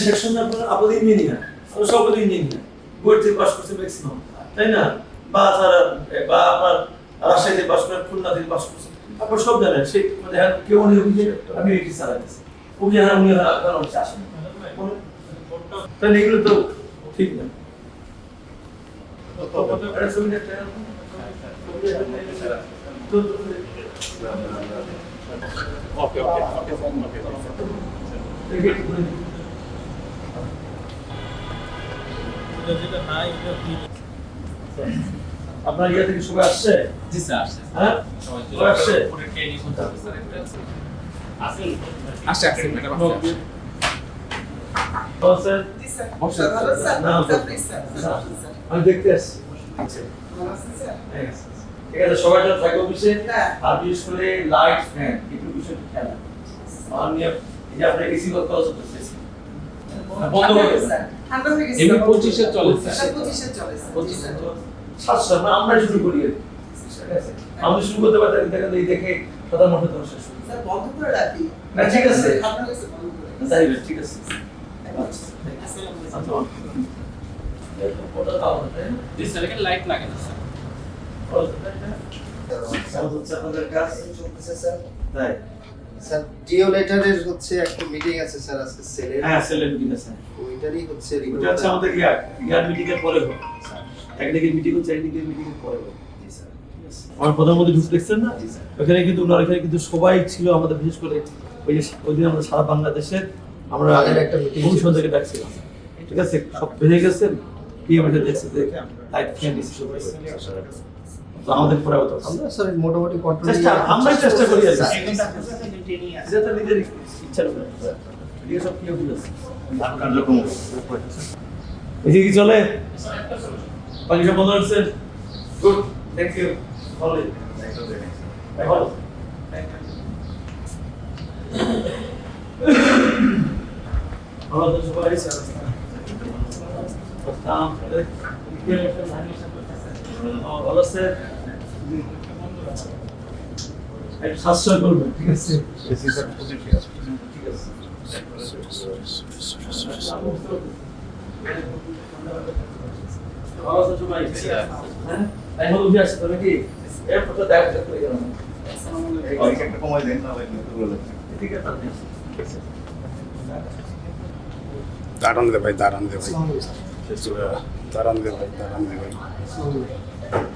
সেকশনে আপনার আপাতত ইঞ্জিনিয়ার, আমরা সকলে ইঞ্জিনিয়ার, বোর্ড থেকে পাস করছে ম্যাক্সিমাম, তাই না? বা তারা বা আপনার রাজশাহীতে পাস করে, খুলনা থেকে পাস করছে, আপনার সব জানেন সেই মানে কেউ উনি আমি এটি চালাইতেছি, উনি উনি আসেন, তাহলে এগুলো তো ঠিক না। ওকে ওকে ওকে আপনার ইয়ে থেকে সবাই আসছে? জি স্যার আসছে হ্যাঁ সবাই আসছে? পুরো ট্রেনিং হতে হবে স্যার একটা আসছে আসছে ম্যাডাম আসছে স্যার জি স্যার। বসে ভালো স্যার। না, স্যার, প্লিজ স্যার। আমি দেখতে আসছি। আচ্ছা ভালো আছেন স্যার? ঠিক আছে, সবাই যখন থাকে অফিসে হ্যাঁ। আর বিশেষ করে লাইট ফ্যান একটু বিষয় খেয়াল রাখবেন। আর নিয়ে এই যে আপনার এসি কত চলতেছে, বন্ধ করে দেন। স্যার, ঠান্ডা হয়ে গেছে। এমনি 25 এ চলে স্যার স্যার, 25 এ চলে স্যার। জি স্যার। সাতশো আমরা শুরু করি আর কি। ঠিক আছে, আমরা শুরু করতে পারতাম, দেখেন এই দেখে সাধারণ মানুষ তো শেষ হয়ে স্যার, বন্ধ করে রাখি। না, ঠিক আছে। ঠান্ডা হয়ে গেছে, বন্ধ করে রাখি। যাই হোক, ঠিক আছে। আসসালামু আলাইকুম। আচ্ছা, ওটা তো আলাদা, তাই না? জি স্যার এখানে লাইট লাগে না স্যার ওটা তাই না? কেমন হচ্ছে আপনাদের কাজ? চলতেছে স্যার। তাই? স্যার জিও লেটারের হচ্ছে একটা মিটিং আছে স্যার আজকে সেলের। হ্যাঁ, সেলের মিটিং আছে। ওইটারই হচ্ছে ওটা হচ্ছে আমাদের ইয়ার মিটিং এর পরে হবে। টেকনিক্যাল মিটিং হচ্ছে টেকনিক্যাল মিটিং এর পরে হবে। জি স্যার। আমার প্রধানমন্ত্রী ঢুকতে দেখছেন না? জি স্যার। ওখানে কিন্তু ওনার এখানে কিন্তু সবাই ছিল, আমাদের বিশেষ করে ওই যে ওই দিন আমরা সারা বাংলাদেশের আমরা আগের একটা meeting কমিশন থেকে ডাকছিলাম, ঠিক আছে? সব বেড়ে গেছে, পিএম এসে দেখছে যে লাইট ফ্যান ডিসিশন হয়েছে, তো আমাদের পরে হতো আমরা স্যার মোটামুটি কন্ট্রোল চেষ্টা, আমরাই চেষ্টা করি আর কি। স্যার। এটা তো নিজের ইচ্ছার উপরে, এদিকে সব কেউ বুঝেছে এদিকে কি চলে, বাকি সব বন্ধ হচ্ছে। গুড, থ্যাংক ইউ ভালো। ভালো তো সবাই আছে। ভালো আছে, একটু সাশ্রয় করবেন, ঠিক আছে? ঠিক আছে। ভালো আছে সবাই? হ্যাঁ, তাই হলো উঠে আসছে তো নাকি? এরপর তো দেখা করে গেলাম। ঠিক আছে। দাঁড়ান দে ভাই দাঁড়ান দে ভাই দাঁড়ান দে ভাই দাঁড়ান দে ভাই